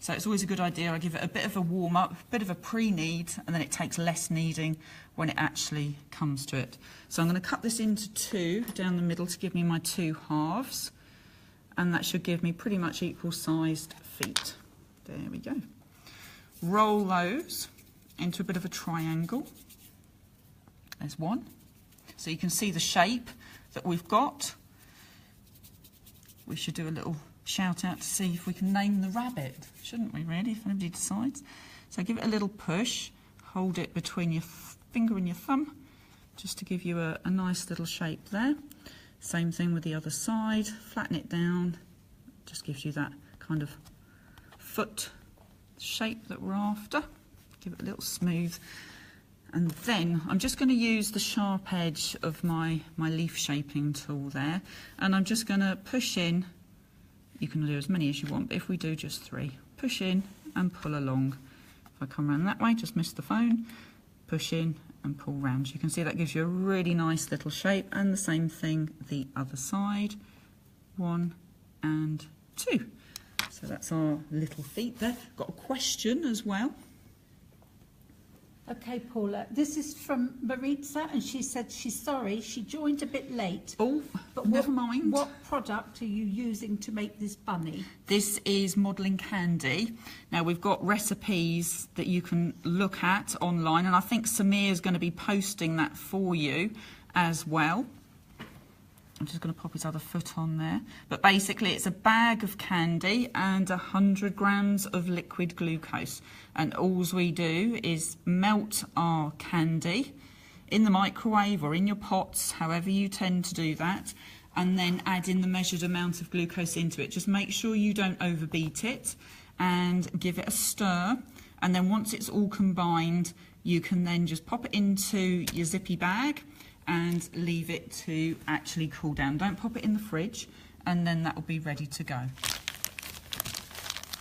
So it's always a good idea. I give it a bit of a warm up, a bit of a pre-knead, and then it takes less kneading when it actually comes to it. So I'm going to cut this into two down the middle to give me my two halves, and that should give me pretty much equal sized feet. There we go. Roll those into a bit of a triangle. There's one. So you can see the shape that we've got. We should do a little shout out to see if we can name the rabbit, shouldn't we really, if anybody decides? So give it a little push, hold it between your finger and your thumb, just to give you a nice little shape there. Same thing with the other side, flatten it down, just gives you that kind of foot shape that we're after. Give it a little smooth. And then I'm just going to use the sharp edge of my leaf shaping tool there, and I'm just going to push in. You can do as many as you want, but if we do just three, push in and pull along. If I come around that way, just miss the phone, push in and pull round. You can see that gives you a really nice little shape, and the same thing the other side. 1 and 2. So that's our little feet there. Got a question as well. Okay, Paula, this is from Maritza, and she said she's sorry, she joined a bit late. Oh, but never mind. What product are you using to make this bunny? This is modelling candy. Now, we've got recipes that you can look at online, and I think Samir's going to be posting that for you as well. I'm just going to pop his other foot on there. But basically it's a bag of candy and 100 grams of liquid glucose. And all we do is melt our candy in the microwave or in your pots, however you tend to do that, and then add in the measured amount of glucose into it. Just make sure you don't overbeat it and give it a stir. And then once it's all combined, you can then just pop it into your zippy bag and leave it to actually cool down. Don't pop it in the fridge, and then that will be ready to go.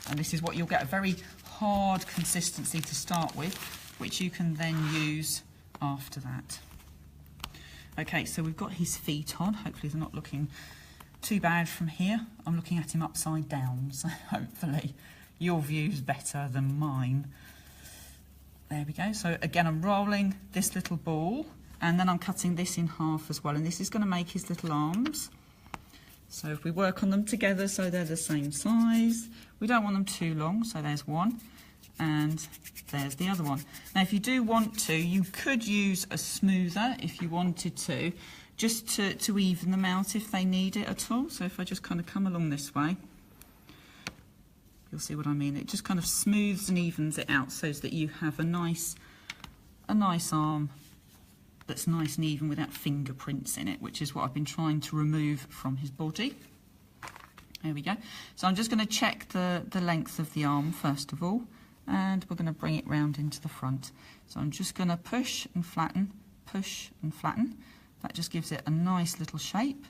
And this is what you'll get, a very hard consistency to start with, which you can then use after that. Okay, so we've got his feet on. Hopefully they're not looking too bad from here. I'm looking at him upside down, so hopefully your view's better than mine. There we go. So again, I'm rolling this little ball, and then I'm cutting this in half as well, and this is going to make his little arms. So if we work on them together so they're the same size, we don't want them too long, so there's one, and there's the other one. Now if you do want to, you could use a smoother if you wanted to, just to even them out if they need it at all. So if I just kind of come along this way, you'll see what I mean. It just kind of smooths and evens it out so that you have a nice arm that's nice and even without fingerprints in it, which is what I've been trying to remove from his body. There we go. So I'm just going to check the length of the arm first of all, and we're going to bring it round into the front. So I'm just going to push and flatten, push and flatten. That just gives it a nice little shape.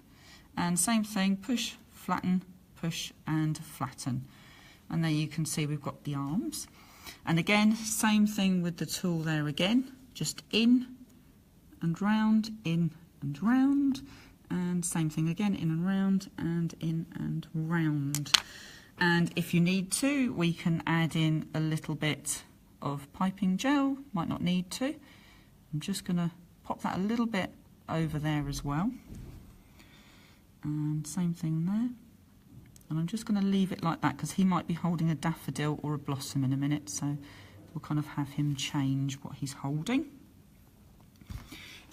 And same thing, push, flatten, push and flatten. And there you can see we've got the arms. And again, same thing with the tool there again, just in and round, in and round, and same thing again, in and round, and in and round. And if you need to, we can add in a little bit of piping gel, might not need to. I'm just going to pop that a little bit over there as well. And same thing there. And I'm just going to leave it like that because he might be holding a daffodil or a blossom in a minute, so we'll kind of have him change what he's holding.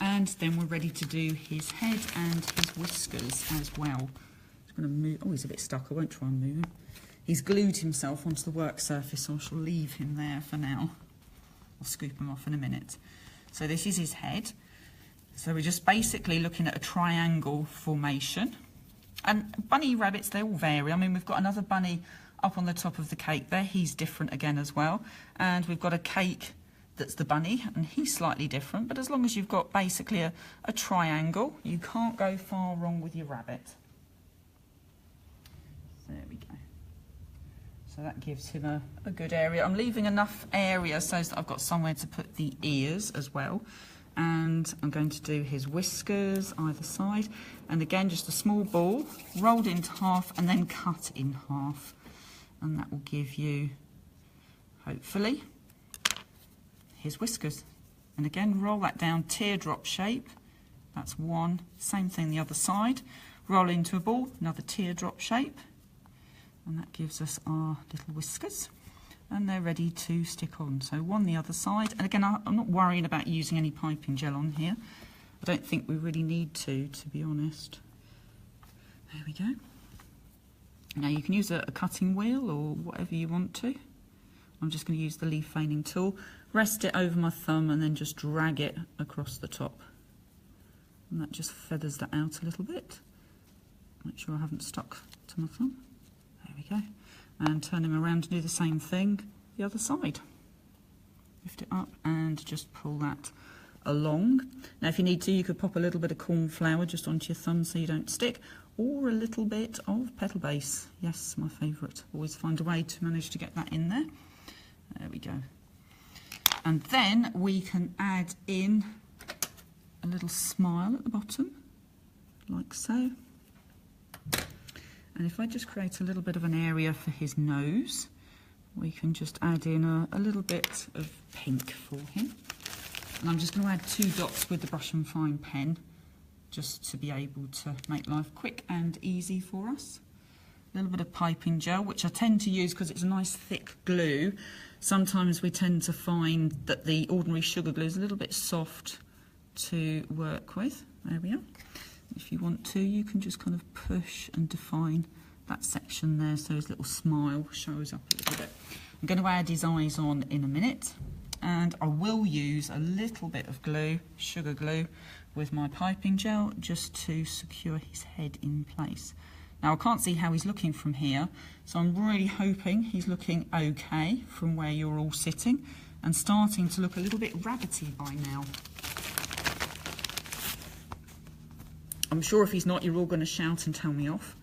And then we're ready to do his head and his whiskers as well. Just going to move. Oh, he's a bit stuck. I won't try and move him. He's glued himself onto the work surface, so I shall leave him there for now. I'll scoop him off in a minute. So this is his head. So we're just basically looking at a triangle formation. And bunny rabbits, they all vary. I mean, we've got another bunny up on the top of the cake there. He's different again as well. And we've got a cake that's the bunny, and he's slightly different. But as long as you've got basically a triangle, you can't go far wrong with your rabbit. There we go. So that gives him a good area. I'm leaving enough area so that I've got somewhere to put the ears as well. And I'm going to do his whiskers either side. And again, just a small ball, rolled into half and then cut in half. And that will give you, hopefully, his whiskers. And again, roll that down, teardrop shape. That's one. Same thing the other side. Roll into a ball, another teardrop shape. And that gives us our little whiskers. And they're ready to stick on. So one the other side. And again, I'm not worrying about using any piping gel on here. I don't think we really need to be honest. There we go. Now you can use a cutting wheel or whatever you want to. I'm just going to use the leaf veining tool, rest it over my thumb and then just drag it across the top. And that just feathers that out a little bit. Make sure I haven't stuck to my thumb. There we go. And turn him around to do the same thing the other side. Lift it up and just pull that along. Now if you need to, you could pop a little bit of corn flour just onto your thumb so you don't stick, or a little bit of petal base. Yes, my favourite. Always find a way to manage to get that in there. There we go. And then we can add in a little smile at the bottom, like so. And if I just create a little bit of an area for his nose, we can just add in a little bit of pink for him. And I'm just going to add 2 dots with the brush and fine pen, just to be able to make life quick and easy for us. A little bit of piping gel, which I tend to use because it's a nice thick glue. Sometimes we tend to find that the ordinary sugar glue is a little bit soft to work with. There we are. If you want to, you can just kind of push and define that section there so his little smile shows up a little bit. I'm going to add his eyes on in a minute, and I will use a little bit of glue, sugar glue, with my piping gel just to secure his head in place. Now I can't see how he's looking from here, so I'm really hoping he's looking okay from where you're all sitting and starting to look a little bit rabbity by now. I'm sure if he's not, you're all going to shout and tell me off.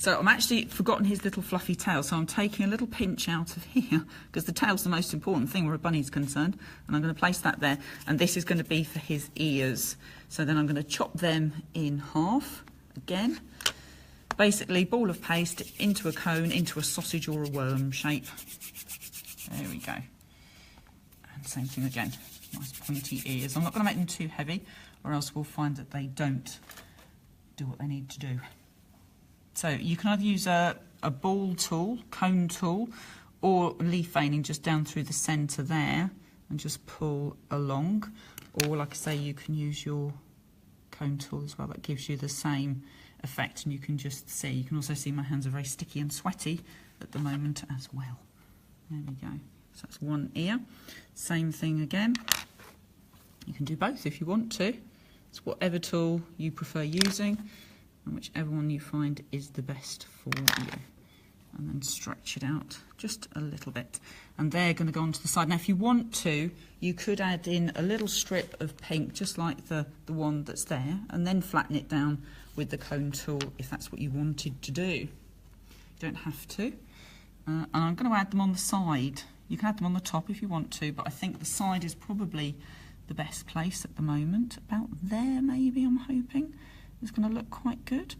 So I'm actually forgotten his little fluffy tail, so I'm taking a little pinch out of here because the tail's the most important thing where a bunny's concerned, and I'm going to place that there, and this is going to be for his ears. So then I'm going to chop them in half again. Basically, ball of paste into a cone, into a sausage or a worm shape. There we go. And same thing again, nice pointy ears. I'm not going to make them too heavy, or else we'll find that they don't do what they need to do. So you can either use a ball tool, cone tool, or leaf veining just down through the centre there and just pull along. Or like I say, you can use your cone tool as well. That gives you the same effect, and you can just see. You can also see my hands are very sticky and sweaty at the moment as well. There we go. So that's one ear. Same thing again. You can do both if you want to. It's whatever tool you prefer using, and whichever one you find is the best for you. And then stretch it out just a little bit. And they're going to go onto the side. Now, if you want to, you could add in a little strip of pink, just like the one that's there, and then flatten it down with the cone tool if that's what you wanted to do. You don't have to. And I'm going to add them on the side. You can add them on the top if you want to, but I think the side is probably the best place at the moment. About there, maybe, I'm hoping. It's going to look quite good.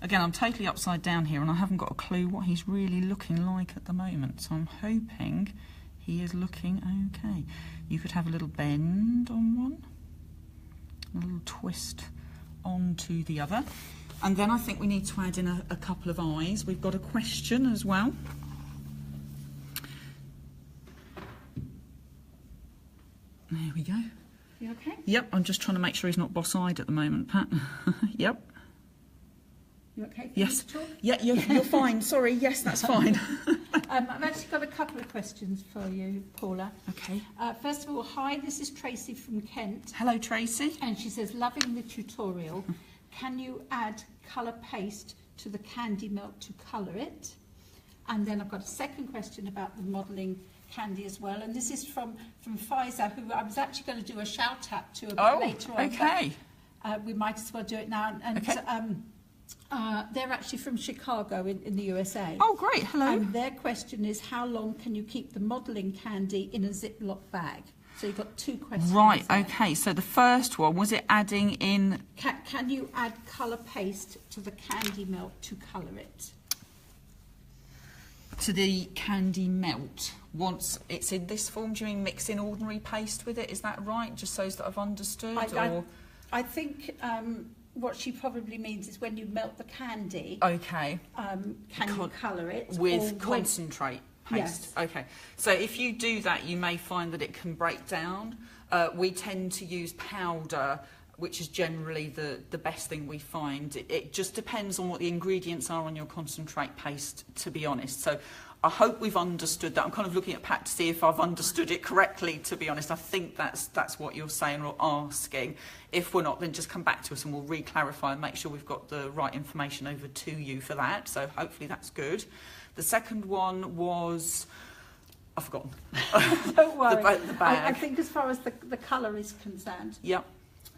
Again, I'm totally upside down here and I haven't got a clue what he's really looking like at the moment. So I'm hoping he is looking okay. You could have a little bend on one, a little twist onto the other. And then I think we need to add in a couple of eyes. We've got a question as well. There we go. You okay? Yep, I'm just trying to make sure he's not boss-eyed at the moment, Pat. Yep. You okay? Yes. Yeah, you're fine. Sorry. Yes, that's fine. I've actually got a couple of questions for you, Paula. Okay. First of all, hi, this is Tracy from Kent. Hello, Tracy. And she says, loving the tutorial. Can you add colour paste to the candy melt to colour it? And then I've got a second question about the modelling candy as well, and this is from Pfizer, who I was actually going to do a shout out to a bit later on. Okay. We might as well do it now. And okay. They're actually from Chicago in the USA. Oh, great. Hello. And their question is, how long can you keep the modelling candy in a Ziploc bag? So you've got two questions. Right. there. Okay. So the first one, was it adding in? Can you add colour paste to the candy melt to colour it? To the candy melt, once it's in this form, do you mean mix in ordinary paste with it? Is that right? Just so that I've understood? I think what she probably means is when you melt the candy, okay. Can you colour it? With concentrate paste? Yes. Okay. So if you do that, you may find that it can break down. We tend to use powder, which is generally the best thing we find. It just depends on what the ingredients are on your concentrate paste, to be honest. So I hope we've understood that. I'm kind of looking at Pat to see if I've understood it correctly, to be honest. I think that's what you're saying or asking. If we're not, then just come back to us and we'll re-clarify and make sure we've got the right information over to you for that. So hopefully that's good. The second one was... I've forgotten. Don't worry. The bag. I think as far as the colour is concerned, yep.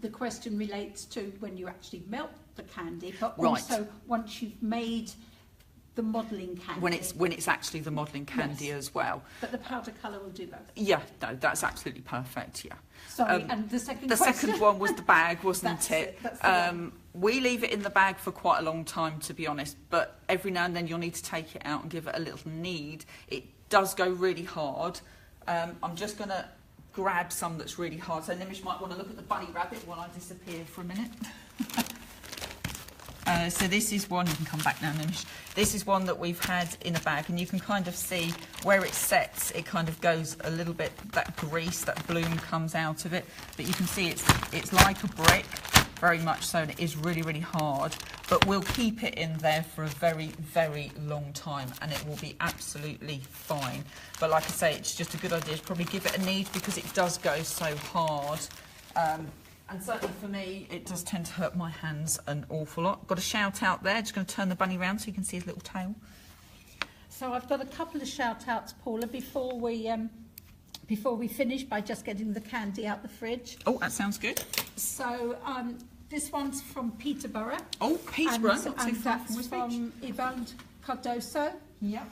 The question relates to when you actually melt the candy, but right. also once you've made the modelling candy. When it's actually the modelling candy yes. as well. But the powder colour will do both. Yeah, no, that's absolutely perfect, yeah. Sorry, and the second the question? second one was the bag, wasn't That's it? That's the one. We leave it in the bag for quite a long time, to be honest, but every now and then you'll need to take it out and give it a little knead. It does go really hard. I'm just going to grab some that's really hard. So Nimish might want to look at the bunny rabbit while I disappear for a minute. So this is one, you can come back now, Nimish. This is one that we've had in a bag, and you can kind of see where it sets, it kind of goes a little bit, that grease, that bloom comes out of it. But you can see it's like a brick, very much so, and it is really, really hard. But we'll keep it in there for a very, very long time, and it will be absolutely fine. But like I say, it's just a good idea to probably give it a knead because it does go so hard. And certainly for me, it does tend to hurt my hands an awful lot. Got a shout out there. Just going to turn the bunny around so you can see his little tail. So I've got a couple of shout outs, Paula, before we finish by just getting the candy out the fridge. Oh, that sounds good. So this one's from Peterborough. Oh, Peterborough, not too far from Wisbech. From Yvonne Cardoso. Yep.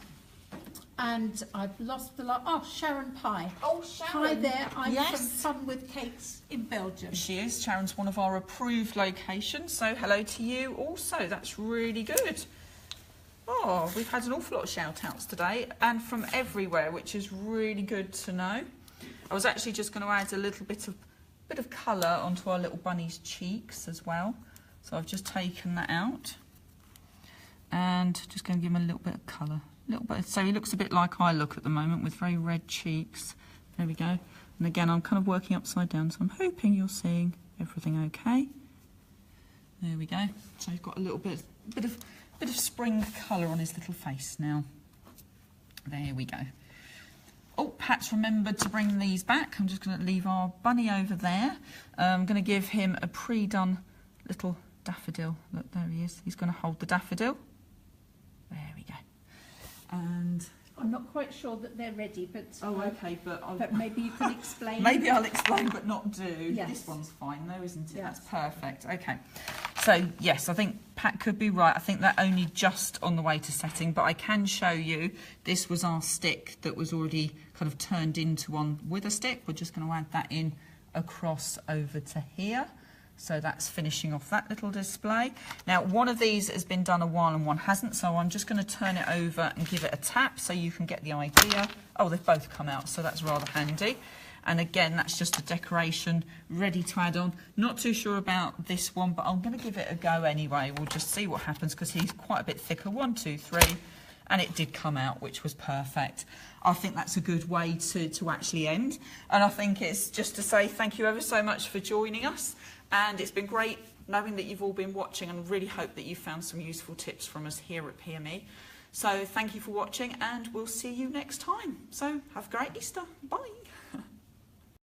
And I've lost the lot. Oh, Sharon Pye. Oh, Sharon. Hi there. I'm yes. from Fun with Cakes in Belgium. She is. Sharon's one of our approved locations. So hello to you also. That's really good. Oh, we've had an awful lot of shout-outs today and from everywhere, which is really good to know. I was actually just going to add a little bit of colour onto our little bunny's cheeks as well. So I've just taken that out and just going to give him a little bit of colour. So he looks a bit like I look at the moment with very red cheeks. There we go. And again, I'm kind of working upside down, so I'm hoping you're seeing everything okay. There we go. So he's got a little bit of spring colour on his little face now. There we go. Oh, Pat's remembered to bring these back. I'm just going to leave our bunny over there. I'm going to give him a pre-done little daffodil. Look, there he is. He's going to hold the daffodil. There we go. And I'm not quite sure that they're ready, but okay, but maybe you can explain. Maybe I'll explain, but not do. Yes. This one's fine, though, isn't it? Yes. That's perfect. Okay. So yes, I think Pat could be right. I think they're only just on the way to setting, but I can show you. This was our stick that was already kind of turned into one with a stick. We're just going to add that in across over to here. So that's finishing off that little display. Now, one of these has been done a while and one hasn't, so I'm just going to turn it over and give it a tap so you can get the idea. Oh, they've both come out, so that's rather handy. And again, that's just a decoration ready to add on. Not too sure about this one, but I'm going to give it a go anyway. We'll just see what happens because he's quite a bit thicker. 1, 2, 3. And it did come out, which was perfect. I think that's a good way to actually end. And I think it's just to say thank you ever so much for joining us. And it's been great knowing that you've all been watching, and really hope that you found some useful tips from us here at PME. So thank you for watching, and we'll see you next time. So have a great Easter. Bye.